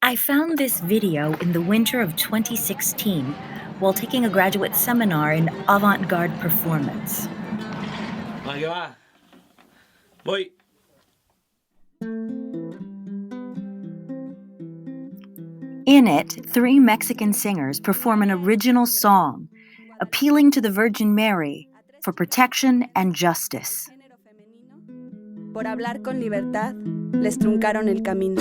I found this video in the winter of 2016 while taking a graduate seminar in avant-garde performance. Ahí va. Voy. In it, 3 Mexican singers perform an original song, appealing to the Virgin Mary for protection and justice. Por hablar con libertad, les truncaron el camino.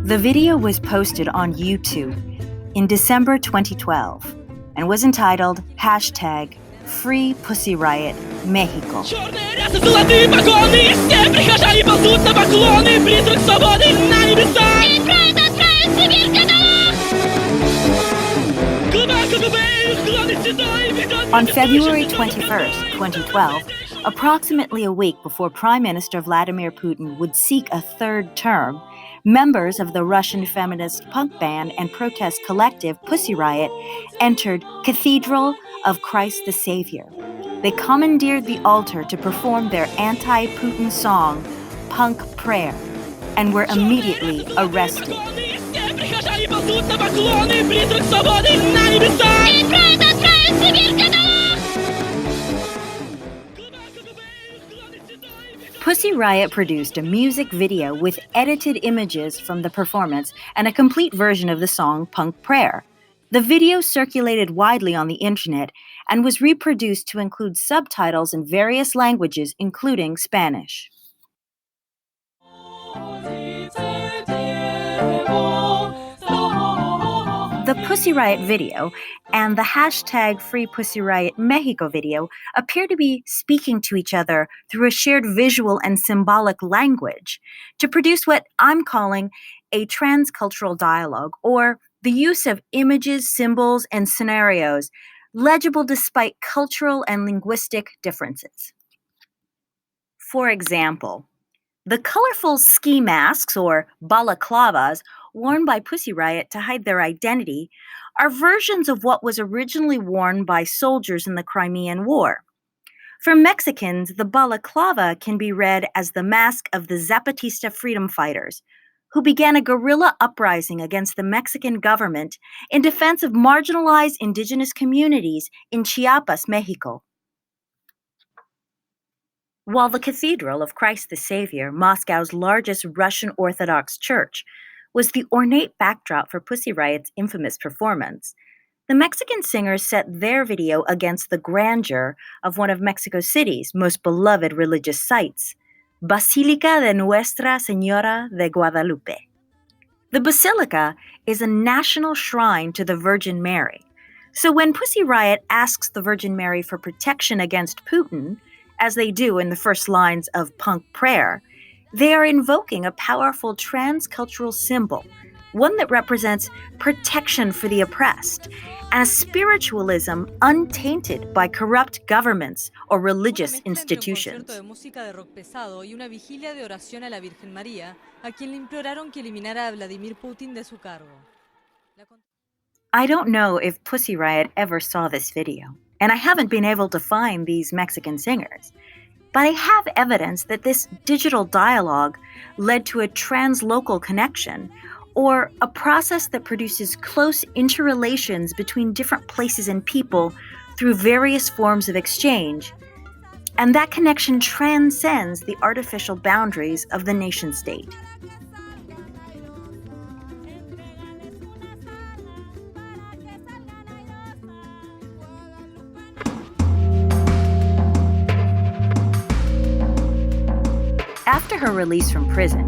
The video was posted on YouTube in December 2012 and was entitled #Free Pussy Riot Mexico. On February 21st, 2012, approximately a week before Prime Minister Vladimir Putin would seek a third term, members of the Russian feminist punk band and protest collective Pussy Riot entered Cathedral of Christ the Savior. They commandeered the altar to perform their anti-Putin song, Punk Prayer, and were immediately arrested. Pussy Riot produced a music video with edited images from the performance and a complete version of the song Punk Prayer. The video circulated widely on the internet and was reproduced to include subtitles in various languages, including Spanish. The Pussy Riot video and the #Free Pussy Riot Mexico video appear to be speaking to each other through a shared visual and symbolic language to produce what I'm calling a transcultural dialogue, or the use of images, symbols, and scenarios legible despite cultural and linguistic differences. For example, the colorful ski masks, or balaclavas, worn by Pussy Riot to hide their identity are versions of what was originally worn by soldiers in the Crimean War. For Mexicans, the balaclava can be read as the mask of the Zapatista freedom fighters, who began a guerrilla uprising against the Mexican government in defense of marginalized indigenous communities in Chiapas, Mexico. While the Cathedral of Christ the Savior, Moscow's largest Russian Orthodox church, was the ornate backdrop for Pussy Riot's infamous performance, the Mexican singers set their video against the grandeur of one of Mexico City's most beloved religious sites, Basílica de Nuestra Señora de Guadalupe. The basilica is a national shrine to the Virgin Mary, so when Pussy Riot asks the Virgin Mary for protection against Putin, as they do in the first lines of Punk Prayer, they are invoking a powerful transcultural symbol, one that represents protection for the oppressed, and a spiritualism untainted by corrupt governments or religious institutions. I don't know if Pussy Riot ever saw this video, and I haven't been able to find these Mexican singers. But I have evidence that this digital dialogue led to a translocal connection, or a process that produces close interrelations between different places and people through various forms of exchange. And that connection transcends the artificial boundaries of the nation-state. After her release from prison,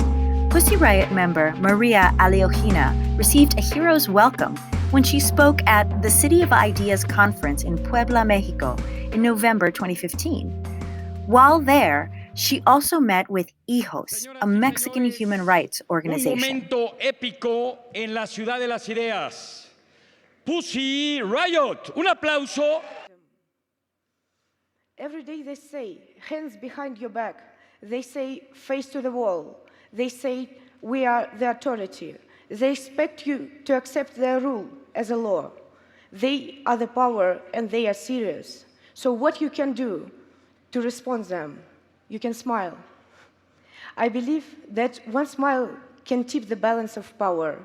Pussy Riot member Maria Aleojina received a hero's welcome when she spoke at the City of Ideas conference in Puebla, Mexico in November 2015. While there, she also met with HIJOS, a Mexican human rights organization. Un momento épico en la ciudad de las ideas. Pussy Riot, un aplauso. Every day they say, hands behind your back. They say, face to the wall. They say, we are the authority. They expect you to accept their rule as a law. They are the power and they are serious. So what you can do to respond them? You can smile. I believe that one smile can tip the balance of power.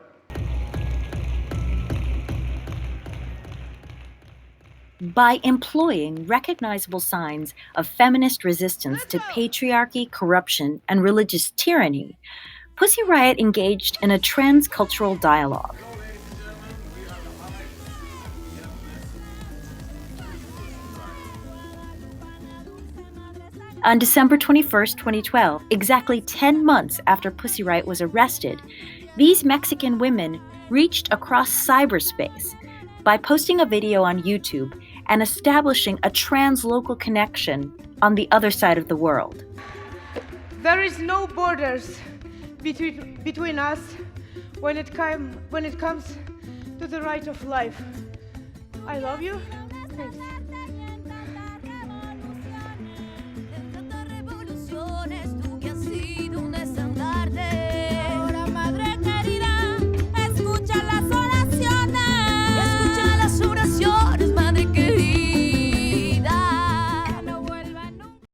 By employing recognizable signs of feminist resistance to patriarchy, corruption, and religious tyranny, Pussy Riot engaged in a transcultural dialogue. On December 21st, 2012, exactly 10 months after Pussy Riot was arrested, these Mexican women reached across cyberspace by posting a video on YouTube and establishing a translocal connection on the other side of the world. There is no borders between us when it comes to the right of life. I love you. Thanks.